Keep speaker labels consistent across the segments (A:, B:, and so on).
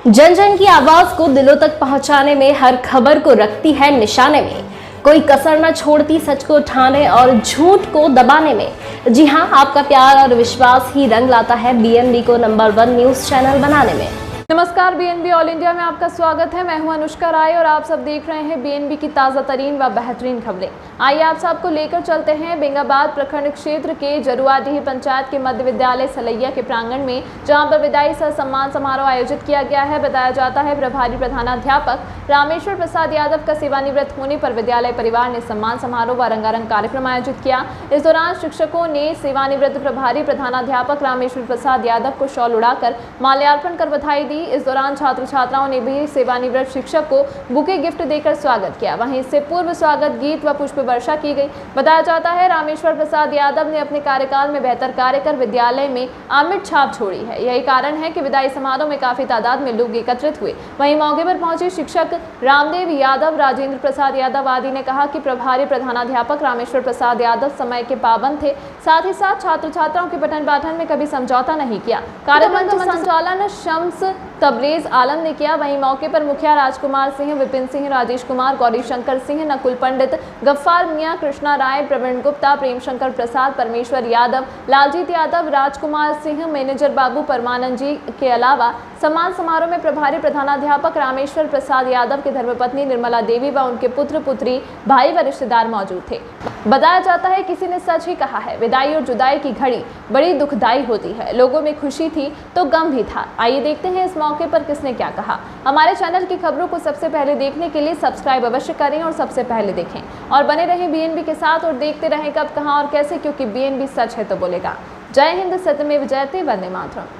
A: जन जन की आवाज को दिलों तक पहुंचाने में, हर खबर को रखती है निशाने में, कोई कसर न छोड़ती सच को उठाने और झूठ को दबाने में। जी हां, आपका प्यार और विश्वास ही रंग लाता है बीएनबी को नंबर 1 न्यूज चैनल बनाने में।
B: नमस्कार, बीएनबी ऑल इंडिया में आपका स्वागत है। मैं हूं अनुष्का राय और आप सब देख रहे हैं बीएनबी की ताज़ा तरीन व बेहतरीन खबरें। आइए आप सबको लेकर चलते हैं बेंगाबाद प्रखंड क्षेत्र के जरुआडीह पंचायत के मध्य विद्यालय सलैया के प्रांगण में, जहां पर विदाई सह सम्मान समारोह आयोजित किया गया है। बताया जाता है प्रभारी प्रधानाध्यापक रामेश्वर प्रसाद यादव का सेवानिवृत्त होने पर विद्यालय परिवार ने सम्मान समारोह व रंगारंग कार्यक्रम आयोजित किया। इस दौरान शिक्षकों ने सेवानिवृत्त प्रभारी प्रधानाध्यापक रामेश्वर प्रसाद यादव को शॉल उड़ाकर माल्यार्पण कर बधाई दी। इस दौरान छात्र छात्राओं ने भी सेवानिवृत्त शिक्षक को बुके गिफ्ट देकर स्वागत किया। वहीं इससे पूर्व स्वागत गीत व पुष्प वर्षा की गई। बताया जाता है रामेश्वर प्रसाद यादव ने अपने कार्यकाल में बेहतर कार्य कर विद्यालय में अमिट छाप छोड़ी है। यही कारण है कि विदाई समारोह में काफी तादाद में लोग एकत्रित हुए। वहीं मौके पर पहुंचे शिक्षक रामदेव यादव, राजेंद्र प्रसाद यादव आदि ने कहा कि प्रभारी प्रधानाध्यापक रामेश्वर प्रसाद यादव समय के पाबंद थे, साथ ही साथ छात्र छात्राओं के पठन पाठन में कभी समझौता नहीं किया। कार्यक्रम का संचालन शम्स तबरेज आलम ने किया। वहीं मौके पर मुखिया राजकुमार सिंह, विपिन सिंह, राजेश कुमार, गौरी शंकर सिंह, नकुल पंडित, गफ्फार मियां, कृष्णा राय, प्रवीण गुप्ता, प्रेम शंकर प्रसाद, परमेश्वर यादव, लालजीत यादव, राजकुमार सिंह, मैनेजर बाबू परमानंद जी के अलावा सम्मान समारोह में प्रभारी प्रधानाध्यापक रामेश्वर प्रसाद यादव की धर्मपत्नी निर्मला देवी व उनके पुत्र पुत्री, भाई व रिश्तेदार मौजूद थे। बताया जाता है किसी ने सच ही कहा है, विदाई और जुदाई की घड़ी बड़ी दुखदाई होती है। लोगों में खुशी थी तो गम भी था। आइए देखते हैं इस मौके पर किसने क्या कहा। हमारे चैनल की खबरों को सबसे पहले देखने के लिए सब्सक्राइब अवश्य करें और सबसे पहले देखें और बने रहें बीएनबी के साथ और देखते रहें कब, कहां और कैसे, क्योंकि बीएनबी सच है तो बोलेगा। जय हिंद, सत्यमेव जयते, Vande Mataram.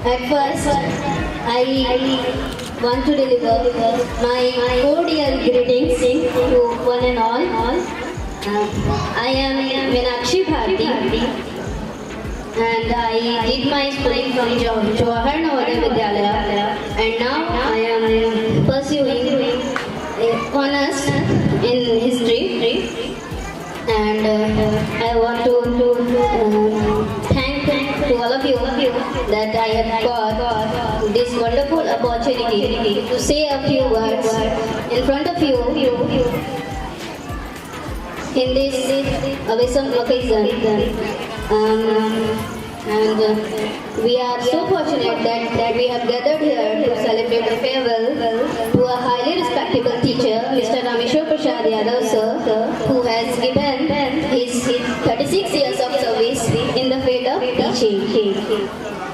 C: At first, I want to deliver my cordial greetings to one and all. I am Meenakshi Bharti and I did my schooling from Jawahar Navodaya Vidyalaya, and now I am pursuing honors in history, and I want to thank to all of you that I have got this wonderful opportunity to say a few words in front of you in this awesome occasion. And we are so fortunate that we have gathered here to celebrate a farewell to a highly respectable teacher, Mr. Rameshwar Prasad Yadav sir, who has given his 36 years of service in the field of teaching.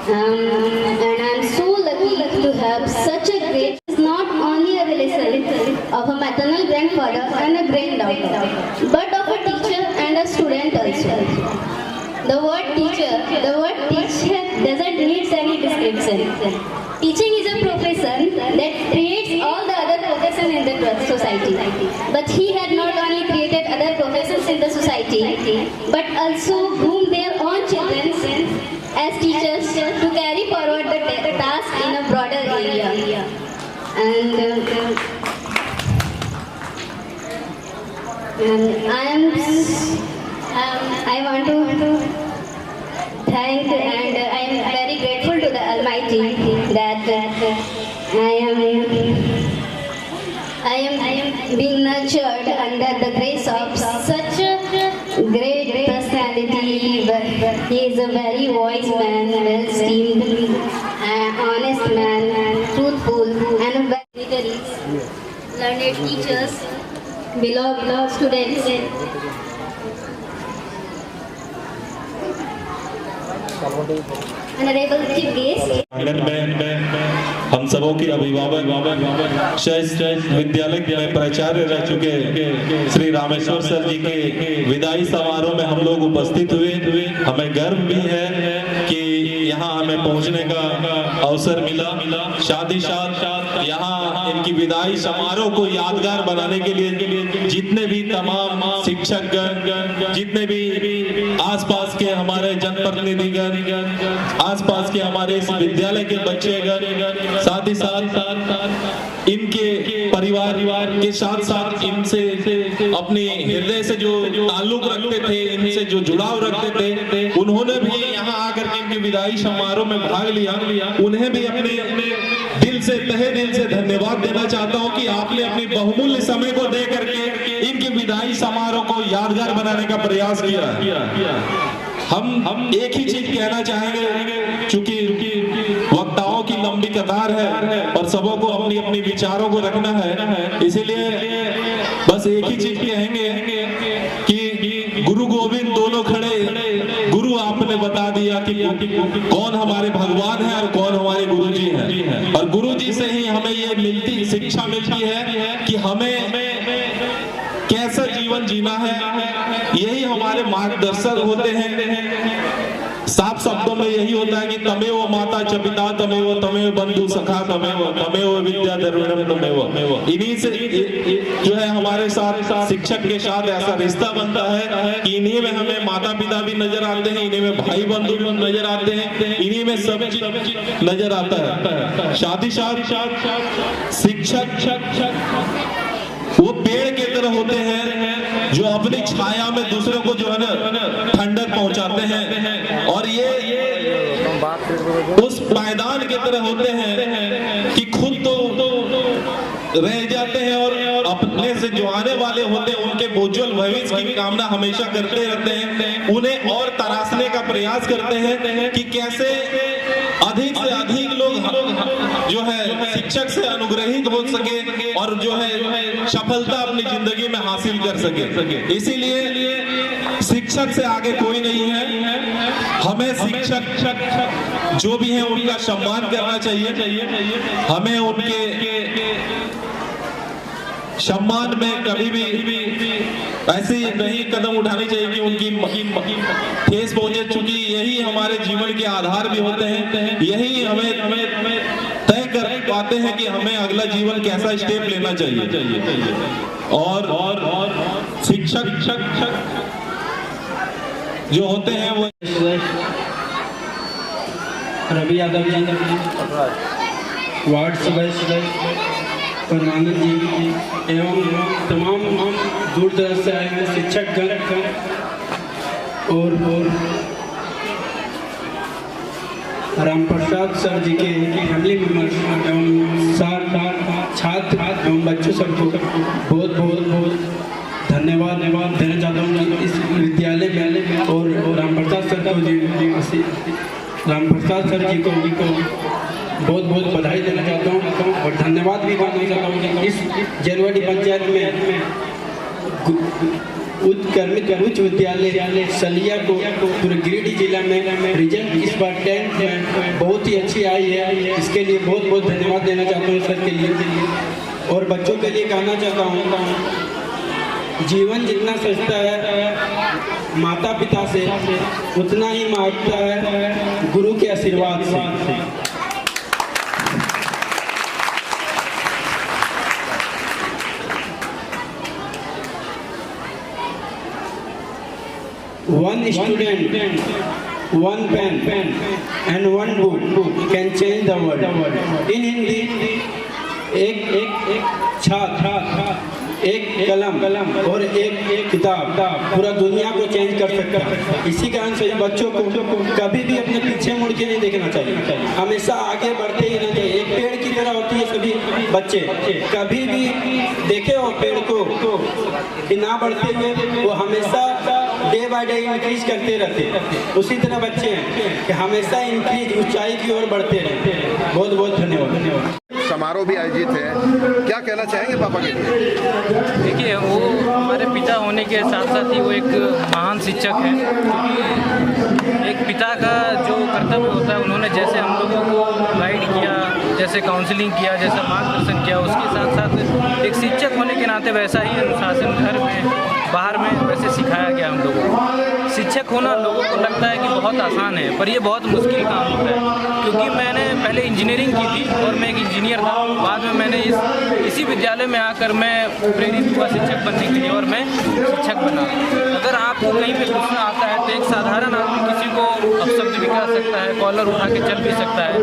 C: And I am so lucky to have such a great, not only a relation of a maternal grandfather and a granddaughter, but of a teacher and a student also. The word teacher doesn't need any description. Teaching is a profession that creates all the other professions in the society. But he had not only created other professions in the society, but also groomed their own children as teachers to carry forward the task in a broader area. And I want to thank, and I am very grateful to the Almighty that I am being nurtured under the grace of such a great personality. He is a very wise man, well esteemed, honest man, truthful, and very learned teachers, beloved students. Honorable Chief Guest,
D: आंगन में हम सबों के अभिभावक विद्यालय में प्राचार्य रह चुके श्री रामेश्वर सर जी के विदाई समारोह में हम लोग उपस्थित हुए। हमें गर्व भी है कि यहाँ हमें पहुँचने का अवसर मिला। साथ ही साथ यहाँ इनकी विदाई समारोह को यादगार बनाने के लिए जितने भी तमाम शिक्षकगण, जितने भी आसपास के हमारे जनप्रतिनिधिगण, आसपास के हमारे इस विद्यालय के बच्चेगण, साथ ही साथ इनके परिवार के साथ इनसे अपने हृदय से जो ताल्लुक रखते थे, इनसे जो जुड़ाव रखते थे, उन्होंने भी यहाँ आकर के इनके विदाई समारोह में भाग लिया। उन्हें भी अपने दिल से, तहे दिल से धन्यवाद देना चाहता हूँ कि आपने अपनी बहुमूल्य समय को दे करके इनके विदाई समारोह को यादगार बनाने का प्रयास किया। हम एक ही चीज कहना चाहेंगे, चूंकि वक्ताओं की लंबी कतार है और सबों को अपनी अपनी विचारों को रखना है, इसीलिए बस एक ही चीज कहेंगे कि गुरु गोविंद दोनों खड़े। गुरु आपने बता दिया कि कौन हमारे भगवान है और कौन हमारे गुरु जी हैं, और गुरु जी से ही हमें ये शिक्षा मिलती है कि हमें कैसा जीवन जीना है। यही हमारे मार्गदर्शक होते हैं। साफ शब्दों में यही होता है कि तमेव माता च पिता तमेव बंधु सखा तमेव विद्या द्रविणम तमेव। इन्हीं से जो है हमारे साथ शिक्षक के साथ ऐसा रिश्ता बनता है कि इन्हीं में हमें माता पिता भी नजर आते हैं, इन्हीं में भाई बंधु भी नजर आते हैं, इन्हीं में सब चीज नजर आता है। साथ ही साथ शिक्षक वो पेड़ के तरह होते हैं जो अपनी छाया में दूसरों को जो है ना ठंडक पहुंचाते हैं, और ये उस मैदान के तरह होते हैं कि खुद तो रह जाते हैं और अपने से जो आने वाले होते हैं उनके उज्जवल भविष्य की कामना हमेशा करते रहते हैं। उन्हें और तराशने का प्रयास करते हैं कि कैसे अधिक से अधिक लोग जो है शिक्षक से अनुग्रहित हो सके और जो है सफलता अपनी जिंदगी में हासिल कर सके। इसीलिए शिक्षक से आगे कोई नहीं है। हमें शिक्षक जो भी हैं उनका सम्मान करना चाहिए। हमें उनके सम्मान में कभी भी ऐसी नहीं कदम उठानी चाहिए कि उनकी ठेस पहुंचे, चूंकि यही हमारे जीवन के आधार भी होते हैं। यही हमें तय कर पाते हैं कि हमें अगला जीवन कैसा स्टेप लेना चाहिए। और शिक्षक जो होते हैं वो
E: रवि यादव जी, वार्ड सदस्य परमानंद जी एवं तमाम दूर दराज से आए हुए शिक्षकगण और रामप्रसाद सर जी के फैमिली मेम्बर्स एवं छात्र एवं बच्चों सबको बहुत धन्यवाद देना चाहता हूँ इस विद्यालय में, और रामप्रसाद सर जी को बहुत बधाई देना चाहता हूँ और धन्यवाद भी देना चाहता हूँ कि इस जरवाड़ी पंचायत में उच्च विद्यालय सलिया को पूरे गिरिडीह जिला में रिजल्ट इस बार 10th में बहुत ही अच्छी आई है। इसके लिए बहुत धन्यवाद देना चाहता हूँ सर के लिए। और बच्चों के लिए कहना चाहता हूँ, जीवन जितना सस्ता है माता पिता से, उतना ही महत्ता है गुरु के आशीर्वाद से। One student, one pen and one book can change the world. In Hindi, एक छात्र, एक कलम और एक किताब पूरा दुनिया को चेंज कर सकता है। इसी कारण से बच्चों को कभी भी अपने पीछे मुड़ के नहीं देखना चाहिए, हमेशा आगे बढ़ते ही रहना चाहिए। एक पेड़ की तरह होती है सभी बच्चे, कभी भी देखे हो पेड़ को कि ना बढ़ते हुए, वो हमेशा डे बाय डे इंक्रीज करते रहते। उसी तरह बच्चे हैं कि हमेशा इंक्रीज ऊंचाई की ओर बढ़ते रहते हैं। बहुत धन्यवाद।
F: समारोह भी आयोजित है, क्या कहना चाहेंगे पापा के लिए?
G: देखिए, वो हमारे पिता होने के साथ साथ ही वो एक महान शिक्षक हैं, क्योंकि एक पिता का जो कर्तव्य होता है, उन्होंने जैसे हम लोगों को गाइड किया, जैसे काउंसलिंग किया, जैसा मार्गदर्शन किया, उसके साथ साथ एक शिक्षक होने के नाते वैसा ही अनुशासन घर में बाहर में वैसे सिखाया गया हम लोगों को। शिक्षक होना लोगों को लगता है कि बहुत आसान है, पर ये बहुत मुश्किल काम होता है, क्योंकि मैंने पहले इंजीनियरिंग की थी और मैं एक इंजीनियर था। बाद में मैंने इसी विद्यालय में आकर मैं प्रेरित हुआ शिक्षक बनने के लिए और मैं शिक्षक बना। अगर आपको कहीं पे गुस्सा आता है तो एक साधारण आदमी किसी को अपशब्द भी कह सकता है, कॉलर उठा के चल भी सकता है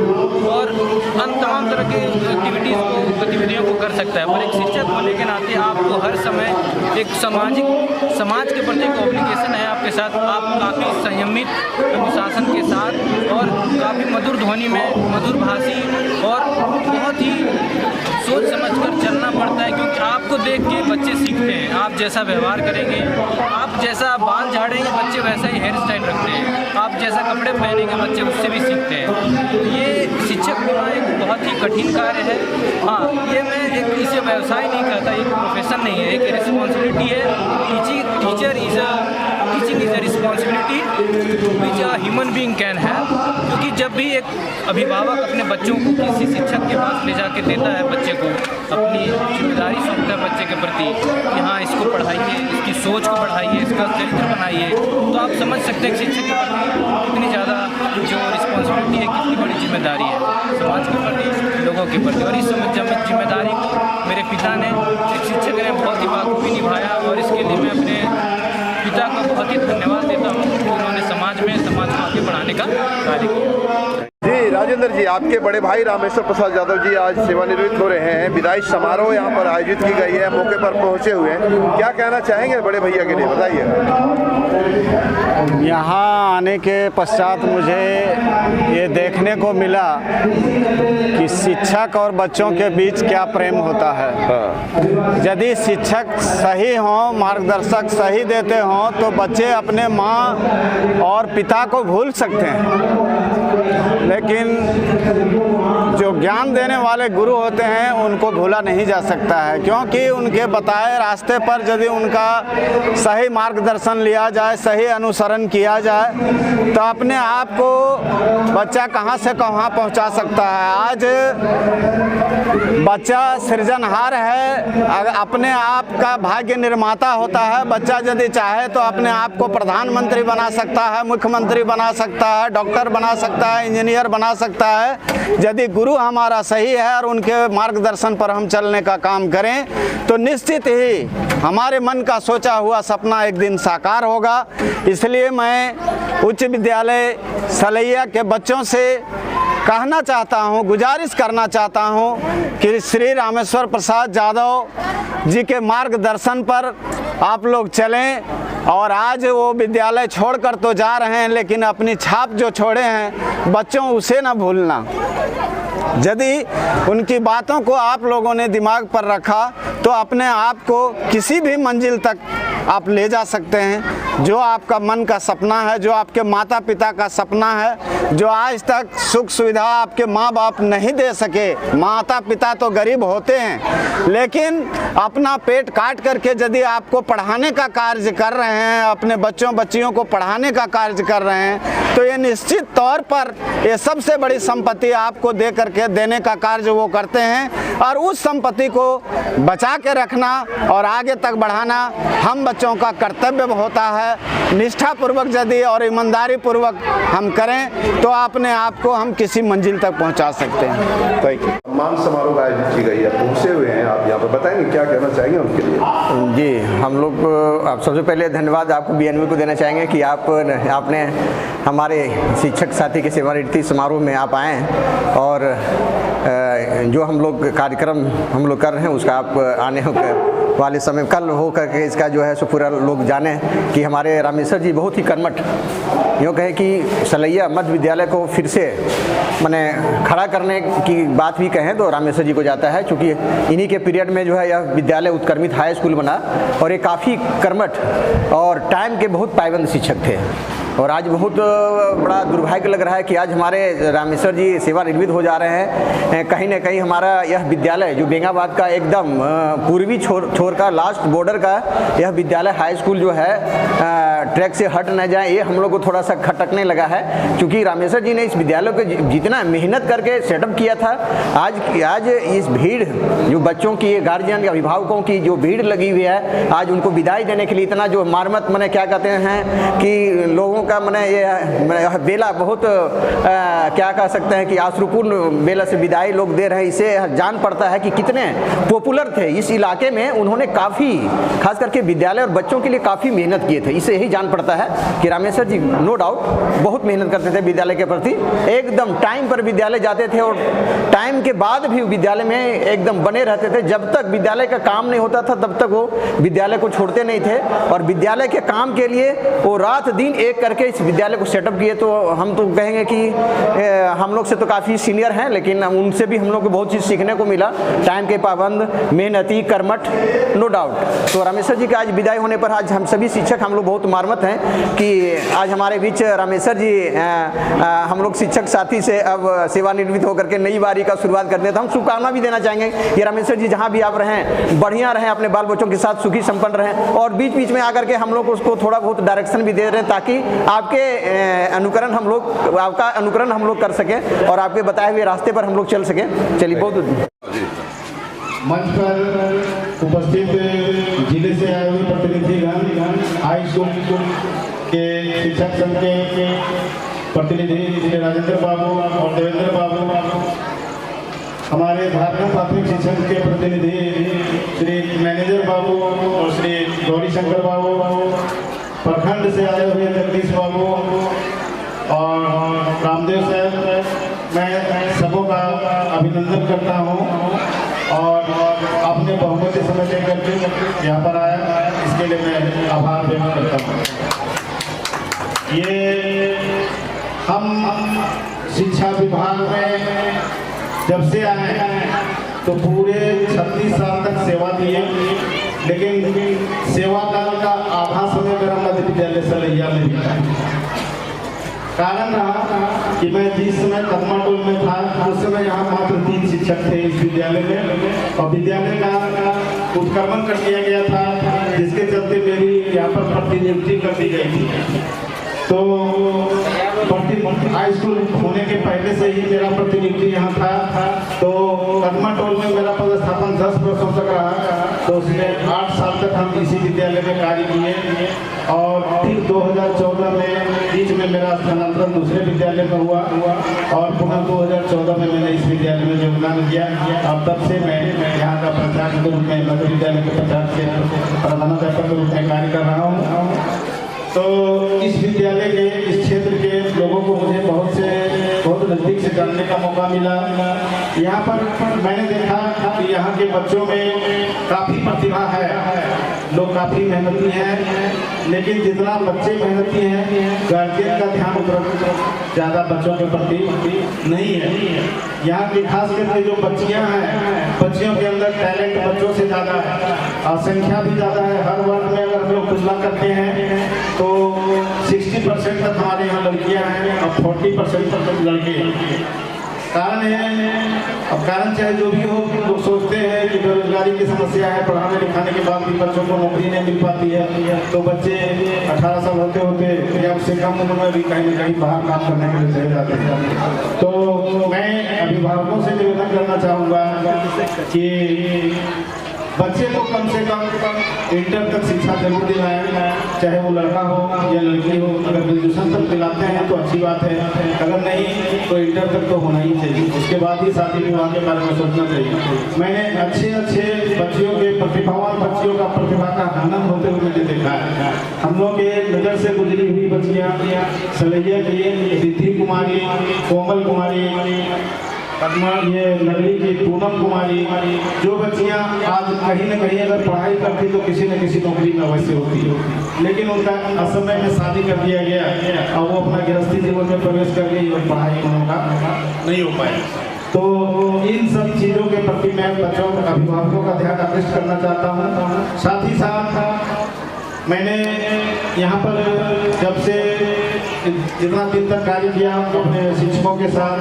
G: और अन्य तमाम तरह की गतिविधियों को कर सकता है, पर एक शिक्षक होने के नाते आपको हर समय एक समाज के प्रति एक ऑब्लिगेशन है आपके साथ। आप काफ़ी संयमित अनुशासन के साथ और काफ़ी मधुर ध्वनि में मधुर भाषी और बहुत ही सोच समझकर चलना पड़ता है, क्योंकि आपको देख के बच्चे सीखते हैं। आप जैसा व्यवहार करेंगे, आप जैसा बाल झाड़ेंगे, बच्चे वैसा ही हेयर स्टाइल रखते हैं। आप जैसा कपड़े पहनेंगे, बच्चे उससे भी सीखते हैं। तो ये शिक्षक होना एक बहुत ही कठिन कार्य है। हाँ, ये मैं एक इसे व्यवसाय नहीं कहता, एक प्रोफेशन नहीं है, एक रिस्पॉन्सिबिलिटी है। Teaching is a responsibility which a human being can have, क्योंकि जब भी एक अभिभावक अपने बच्चों को किसी शिक्षक के पास ले जाके देता है, बच्चे को अपनी जिम्मेदारी सौंपता है बच्चे के प्रति कि हाँ, इसको पढ़ाइए, इसकी सोच को बढ़ाइए, इसका चरित्र बनाइए, तो आप समझ सकते हैं शिक्षक के प्रति कितनी ज़्यादा जो रिस्पॉन्सिबिलिटी है, कितनी बड़ी जिम्मेदारी है समाज के प्रति, लोगों के प्रति। और इस जिम्मेदारी को मेरे पिता ने, एक शिक्षक ने बहुत ही बाखूबी निभाया और इसके लिए मैं अपने पिता को बहुत ही धन्यवाद देता हूँ कि उन्होंने समाज को आगे बढ़ाने का कार्य किया।
F: जी राजेंद्र जी, आपके बड़े भाई रामेश्वर प्रसाद यादव जी आज सेवानिवृत्त हो रहे हैं। विदाई समारोह यहाँ पर आयोजित की गई है, मौके पर पहुँचे हुए हैं, क्या कहना चाहेंगे बड़े भैया के लिए, बताइए।
H: यहाँ आने के पश्चात मुझे ये देखने को मिला कि शिक्षक और बच्चों के बीच क्या प्रेम होता है। यदि शिक्षक सही हों, मार्गदर्शक सही देते हों, तो बच्चे अपने माँ और पिता को भूल सकते हैं, लेकिन जो ज्ञान देने वाले गुरु होते हैं उनको भूला नहीं जा सकता है, क्योंकि उनके बताए रास्ते पर यदि उनका सही मार्गदर्शन लिया जाए, सही अनुसरण किया जाए, तो अपने आप को बच्चा कहाँ से कहाँ पहुँचा सकता है। आज बच्चा सृजनहार है, अपने आप का भाग्य निर्माता होता है। बच्चा यदि चाहे तो अपने आप को प्रधानमंत्री बना सकता है, मुख्यमंत्री बना सकता है, डॉक्टर बना सकता है, इंजीनियर बना सकता है। यदि गुरु हमारा सही है और उनके मार्गदर्शन पर हम चलने का काम करें तो निश्चित ही हमारे मन का सोचा हुआ सपना एक दिन साकार होगा। इसलिए मैं उच्च विद्यालय सलैया के बच्चों से कहना चाहता हूँ, गुजारिश करना चाहता हूँ कि श्री रामेश्वर प्रसाद यादव जी के मार्गदर्शन पर आप लोग चलें। और आज वो विद्यालय छोड़कर तो जा रहे हैं, लेकिन अपनी छाप जो छोड़े हैं बच्चों, उसे ना भूलना। यदि उनकी बातों को आप लोगों ने दिमाग पर रखा तो अपने आप को किसी भी मंजिल तक आप ले जा सकते हैं। जो आपका मन का सपना है, जो आपके माता पिता का सपना है, जो आज तक सुख सुविधा आपके माँ बाप नहीं दे सके, माता पिता तो गरीब होते हैं, लेकिन अपना पेट काट करके यदि आपको पढ़ाने का कार्य कर रहे हैं, अपने बच्चों बच्चियों को पढ़ाने का कार्य कर रहे हैं, तो ये निश्चित तौर पर ये सबसे बड़ी संपत्ति आपको दे करके देने का कार्य वो करते हैं। और उस संपत्ति को बचा के रखना और आगे तक बढ़ाना हम बच्चों का कर्तव्य होता है। निष्ठापूर्वक यदि और ईमानदारी पूर्वक हम करें तो अपने आप को हम किसी मंजिल तक पहुंचा सकते हैं।
F: सम्मान समारोह आयोजित की गई है, पहुंचे हुए हैं आप यहाँ पर, बताएंगे क्या कहना चाहेंगे उनके लिए?
I: जी, हम लोग आप सबसे पहले धन्यवाद आपको BNB को देना चाहेंगे कि आपने हमारे शिक्षक साथी के सेवानिवृत्ति समारोह में आप आए और जो हम लोग कार्यक्रम हम लोग कर रहे हैं उसका आप आने वाले समय कल हो करके इसका जो है सो पूरा लोग जाने कि हमारे रामेश्वर जी बहुत ही कर्मठ, यूँ कहे कि सलैया मध्य विद्यालय को फिर से माने खड़ा करने की बात भी कहें तो रामेश्वर जी को जाता है, क्योंकि इन्हीं के पीरियड में जो है यह विद्यालय उत्क्रमित हाई स्कूल बना और ये काफ़ी कर्मठ और टाइम के बहुत पाबंद शिक्षक थे। और आज बहुत बड़ा दुर्भाग्य लग रहा है कि आज हमारे रामेश्वर जी सेवानिवृत्त हो जा रहे हैं। कहीं ना कहीं हमारा यह विद्यालय जो बेंगाबाद का एकदम पूर्वी छोर का लास्ट बॉर्डर का यह विद्यालय हाई स्कूल जो है ट्रैक से हट न जाए, ये हम लोग को थोड़ा सा खटकने लगा है। क्योंकि रामेश्वर जी ने इस विद्यालय को जितना मेहनत करके सेटअप किया था, आज इस भीड़ जो बच्चों की, गार्जियन या अभिभावकों की जो भीड़ लगी हुई है, आज उनको विदाई देने के लिए इतना जो मारमत मैंने क्या कहते हैं कि लोगों का मैंने ये बेला बहुत क्या कह सकते हैं कि आश्रुपूर्ण बेला से विदाई लोग दे रहे हैं। इससे जान पड़ता है कि कितने पॉपुलर थे इस इलाके में। उन्होंने काफ़ी खास करके विद्यालय और बच्चों के लिए काफ़ी मेहनत किए थे। इससे यही जान पड़ता है कि रामेश्वर जी नो डाउट बहुत मेहनत करते थे विद्यालय के प्रति, एकदम टाइम पर विद्यालय जाते थे और टाइम के बाद भी विद्यालय में एकदम बने रहते थे। जब तक विद्यालय का काम नहीं होता था तब तक वो विद्यालय को छोड़ते नहीं थे और विद्यालय के काम के लिए वो रात दिन एक करके इस विद्यालय को सेटअप किए। तो हम तो कहेंगे कि हम लोग से तो काफ़ी सीनियर हैं, लेकिन उनसे भी हम लोग को बहुत चीज़ सीखने को मिला। टाइम के पाबंद, मेहनती, कर्मठ, नो डाउट। तो रामेश्वर जी का आज विदाई होने पर आज हम सभी शिक्षक हम लोग बहुत मार्मत हैं कि आज हमारे बीच रामेश्वर जी हम लोग शिक्षक साथी से अब सेवानिवृत्त होकर के नई बारी का शुरुआत करते हैं। तो हम शुभकामना भी देना चाहेंगे कि रामेश्वर जी जहाँ भी आप रहें बढ़िया रहें, अपने बाल बच्चों के साथ सुखी संपन्न रहें और बीच बीच में आकर के हम लोग उसको थोड़ा बहुत डायरेक्शन भी दे रहे हैं ताकि आपके आपका अनुकरण हम लोग कर सकें और आपके बताए हुए रास्ते पर हम लोग चल सकें। चलिए बहुत
J: मंच पर उपस्थित जिले से आए हुए प्रतिनिधिगण, हाई स्कूल के शिक्षक संघ के प्रतिनिधि श्री राजेंद्र बाबू और देवेंद्र बाबू, हमारे भारतीय प्राथमिक शिक्षक के प्रतिनिधि श्री मैनेजर बाबू और श्री गौरी शंकर बाबू, प्रखंड से आए हुए जगदीश बाबू और रामदेव साहब, मैं सबों का अभिनंदन करता हूँ और आपने बहुमत समय लेकर के यहाँ पर आया, इसके लिए मैं आभार व्यक्त करता हूँ। ये हम शिक्षा विभाग में जब से आए तो पूरे 36 साल तक सेवा दिए, लेकिन सेवा काल का आधा समय मेरा मध्य विद्यालय सलैया में बीता। कारण रहा कि मैं जिस समय कदमाटोल में था उस समय यहाँ मात्र 3 शिक्षक थे इस विद्यालय में और विद्यालय का उत्क्रमण कर दिया गया था, जिसके चलते मेरी यहाँ पर प्रतिनियुक्ति कर दी गई थी। तो हाई स्कूल होने के पहले से ही मेरा प्रतिनियुक्ति यहाँ था। तो कदमाटोल में मेरा पदस्थापन 10 वर्षों तक रहा, तो उसमें 8 साल तक हम इसी विद्यालय में कार्य किए और फिर 2014 में बीच में मेरा स्थानांतरण दूसरे विद्यालय में हुआ और पुनः 2014 में मैंने इस विद्यालय में योगदान किया। अब तब से मैं यहाँ का प्रचारक के रूप में मध्य विद्यालय के प्रचारक के प्रधानाध्यापक के रूप में कार्य कर रहा हूँ। तो इस विद्यालय के, इस क्षेत्र के लोगों को मुझे बहुत नज़दीक से जानने का मौका मिला। यहाँ पर मैंने देखा कि यहाँ के बच्चों में काफ़ी प्रतिभा है, लोग काफ़ी मेहनती हैं, लेकिन जितना बच्चे मेहनती हैं गार्जियन का ध्यान उतना ज़्यादा बच्चों के प्रति नहीं है। यहाँ की खास करके जो बच्चियाँ हैं, बच्चियों के अंदर टैलेंट बच्चों से ज़्यादा है और संख्या भी ज़्यादा है। हर वर्ग में अगर हम लोग तुलना करते हैं तो 60% तक हमारे यहाँ लड़कियाँ हैं और 40% तक लड़के हैं। कारण है, अब कारण चाहे जो भी हो, लोग सोचते हैं कि बेरोजगारी की समस्या है, पढ़ाने लिखाने के बाद भी बच्चों को नौकरी नहीं मिल पाती है, तो बच्चे 18 साल होते होते या उससे कम उम्र में भी कहीं न कहीं बाहर काम करने के लिए चले जाते हैं। तो मैं अभिभावकों से निवेदन करना चाहूँगा कि बच्चे को कम से कम इंटर तक शिक्षा जरूर दिलाएं, चाहे वो लड़का हो या लड़की हो। अगर ग्रेजुएशन तक दिलाते हैं तो अच्छी बात है, अगर नहीं तो इंटर तक तो होना ही चाहिए। उसके बाद ही शादी विवाह के बारे में सोचना चाहिए। मैंने अच्छे बच्चियों के, प्रतिभावान बच्चियों का प्रतिभा का आनंद होते हुए मैंने देखा है। हम लोग के नज़र से गुजरी हुई बच्चियाँ सलैया की रिद्धि कुमारी, कोमल कुमारी, ये नगरी की पूनम कुमारी, जो बच्चियाँ आज कहीं न कहीं अगर पढ़ाई करती तो किसी न किसी नौकरी में अवश्य होती, लेकिन उनका असमय में शादी कर दिया गया और वो अपना गृहस्थी जीवन में प्रवेश कर गई और पढ़ाई उनका नहीं हो पाया। तो इन सब चीज़ों के प्रति मैं बच्चों अभिभावकों का ध्यान आकृष्ट करना चाहता हूँ। साथ ही साथ मैंने यहाँ पर जब से जितना दिन तक कार्य किया अपने शिक्षकों के साथ,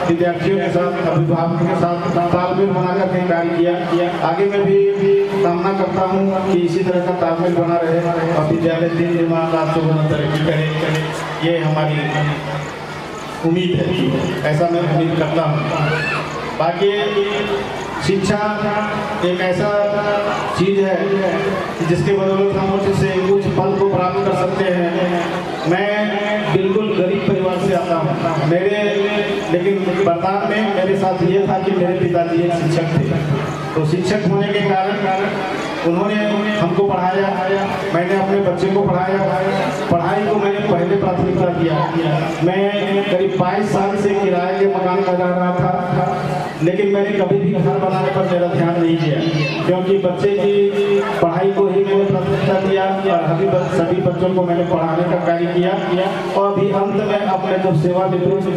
J: विद्यार्थियों के साथ, अभिभावकों के साथ तालमेल बना करके कार्य किया। आगे मैं भी कामना करता हूँ कि इसी तरह का तालमेल बना रहे और विद्यालय दिन दिमाग तरक्की करे। ये हमारी उम्मीद है, ऐसा मैं उम्मीद करता हूँ। बाकी शिक्षा एक ऐसा चीज़ है जिसके बदौलत हम उससे कुछ फल को प्राप्त कर सकते हैं। मैं बिल्कुल गरीब परिवार से आता हूँ, लेकिन वर्तमान में मेरे साथ ये था कि मेरे पिताजी एक शिक्षक थे। तो शिक्षक होने के कारण उन्होंने हमको पढ़ाया, मैंने अपने बच्चे को पढ़ाया। पढ़ाई को मैंने पहले प्राथमिकता दिया। मैं करीब 22 साल से किराए के मकान में रह रहा था, लेकिन मैंने कभी भी घर बनाने पर मेरा ध्यान नहीं दिया, क्योंकि बच्चे की पढ़ाई को ही मैंने प्राथमिकता दिया और सभी बच्चों को मैंने पढ़ाने का कार्य किया। और अभी अंत में अपने जब सेवानिवृत्त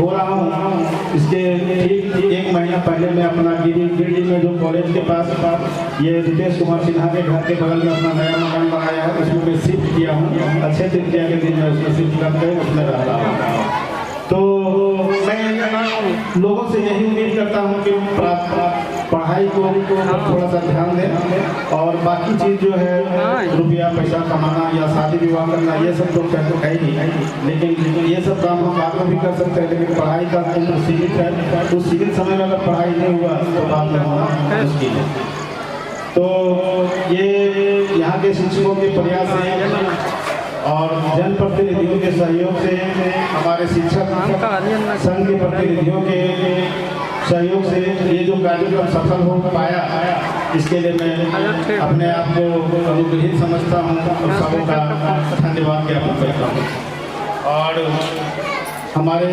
J: हो रहा हूँ, इसके ठीक 1 महीना पहले मैं अपना गिरिडीह में जो कॉलेज के पास ये रितेश कुमार सिन्हा के घर के बगल में अपना नया मकान बनाया है, उसमें मैं शिफ्ट किया हूँ। अच्छे तरीके के दिन में उसमें शिफ्ट करके उसमें रह रहा हूँ। तो मैं लोगों से यही उम्मीद करता हूँ कि पढ़ाई को थोड़ा सा ध्यान दें और बाकी चीज़ जो है रुपया पैसा कमाना या शादी विवाह करना, ये सब तो है ही, लेकिन ये सब काम हम बाद में भी कर सकते हैं। लेकिन पढ़ाई का उम्र सीमित है, तो सीमित समय में अगर पढ़ाई नहीं हुआ तो बाद में होना मुश्किल है। तो ये यहाँ के शिक्षकों के प्रयास से और जनप्रतिनिधियों के सहयोग से, हमारे शिक्षक संघ के प्रतिनिधियों के सहयोग से ये जो कार्यक्रम सफल हो पाया, इसके लिए मैं अपने आप को अनुग्रहित समझता हूँ और सबों का धन्यवाद ज्ञापन करता हूँ। और हमारे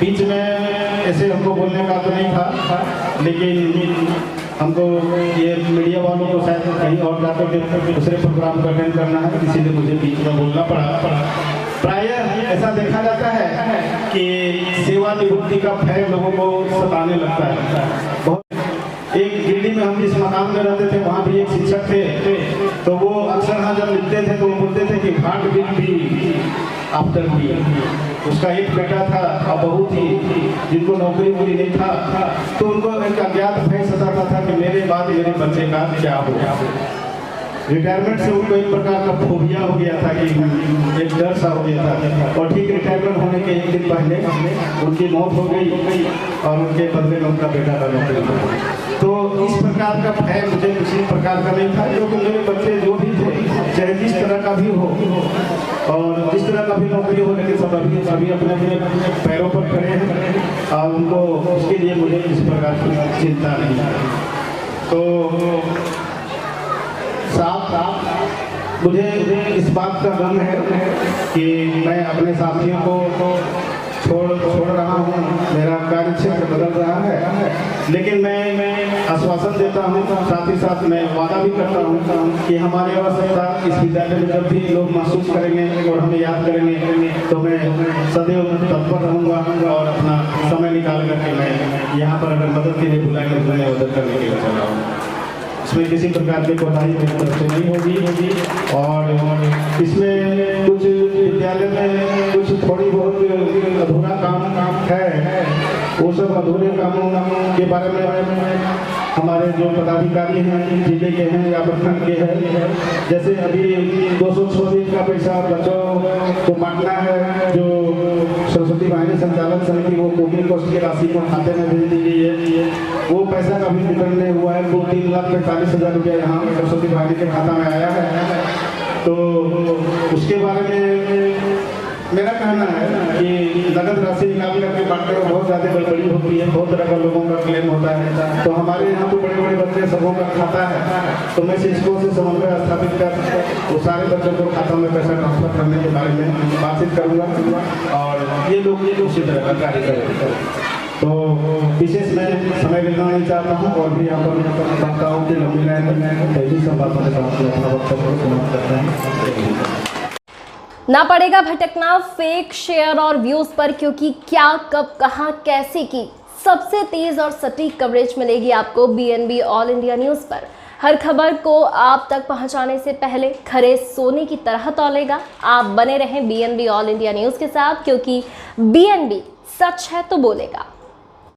J: बीच में ऐसे हमको बोलने का तो नहीं था, लेकिन हमको ये मीडिया वालों को शायद कहीं और जाकर के दूसरे प्रोग्राम का अटेंड करना है, इसीलिए मुझे बीच में बोलना पड़ा। प्रायः ऐसा देखा जाता है कि सेवानिवृत्ति का भय लोगों को सताने लगता है। बहुत एक गिरडी में हम जिस मकान में रहते थे, वहाँ भी एक शिक्षक थे, तो वो अक्सर हाँ जब लिखते थे तो वो बोलते थे कि घाट विल बी आफ्टर मी। उसका एक बेटा था और बहू थी जिनको नौकरी वोकरी नहीं था, तो उनको एक अज्ञात भय सताता था कि मेरे बाद मेरे बच्चे का क्या हो। रिटायरमेंट से उनको एक प्रकार का फोबिया हो गया था, कि एक डर सा हो गया था। और ठीक रिटायरमेंट होने के 1 दिन पहले उनकी मौत हो गई और उनके बदले में उनका बेटा का नौकरी हो गई। तो इस प्रकार का भय मुझे किसी प्रकार का नहीं था, क्योंकि मेरे बच्चे जो भी थे, चाहे जिस तरह का भी हो और जिस तरह का भी नौकरी हो, लेकिन सभी अपने अपने पैरों पर खड़े हैं और उनको उसके लिए मुझे इस प्रकार की चिंता नहीं है। तो साफ मुझे इस बात का गम है कि मैं अपने साथियों को छोड़ रहा हूँ, मेरा कार्य क्षेत्र बदल रहा है, लेकिन मैं आश्वासन देता हूँ, साथ ही साथ मैं वादा भी करता हूँ कि हमारी आवश्यकता इस विद्यालय में जब भी लोग महसूस करेंगे और हमें याद करेंगे, तो मैं सदैव तत्पर रहूँगा और अपना समय निकाल करके मैं यहाँ पर अगर मदद के लिए बुलाएंगे तो मैं मदद करने के लिए चला हूँ। इसमें किसी प्रकार की कोताही मेरी तरफ से नहीं होगी। और इसमें कुछ विद्यालय में कुछ थोड़ी बहुत अधूरा काम है, वो सब अधूरे कामों के बारे में हमारे जो पदाधिकारी हैं, जिले के हैं या प्रखंड के हैं, जैसे अभी 206 दिन का पैसा बच्चों को बांटना है, जो सरस्वती वाहिनी संचालन समिति वो कोविड कोस्ट की राशि को खाते में भेज दी गई है, वो पैसा का भी वितरण नहीं हुआ है। 3,45,000 रुपया यहाँ सरस्वती वाहिनी के खाता में आया है। तो उसके बारे में मेरा कहना है कि नगद राशि निकाल करके बांटने में बहुत ज़्यादा गड़बड़ी होती है, बहुत तरह का लोगों का क्लेम होता है। तो हमारे यहाँ तो बड़े बड़े बच्चे सबों का खाता है, तो मैं शिक्षकों से समन्वय स्थापित कर वो सारे बच्चों को खातों में पैसा ट्रांसफर करने के बारे में बातचीत करूँगा और ये लोग उसी तरह का कार्य करेंगे। तो विशेष मैं समय लेना नहीं चाहता हूँ और भी यहाँ पर वक्ताओं की लंबी लाइन में पहली संवाद अपना वक्तव्य समाप्त करते हैं।
A: ना पड़ेगा भटकना फेक शेयर और व्यूज पर, क्योंकि क्या कब कहां कैसे की सबसे तेज और सटीक कवरेज मिलेगी आपको BNB ऑल इंडिया न्यूज पर। हर खबर को आप तक पहुंचाने से पहले खरे सोने की तरह तौलेगा। आप बने रहें BNB ऑल इंडिया न्यूज़ के साथ, क्योंकि BNB सच है तो बोलेगा।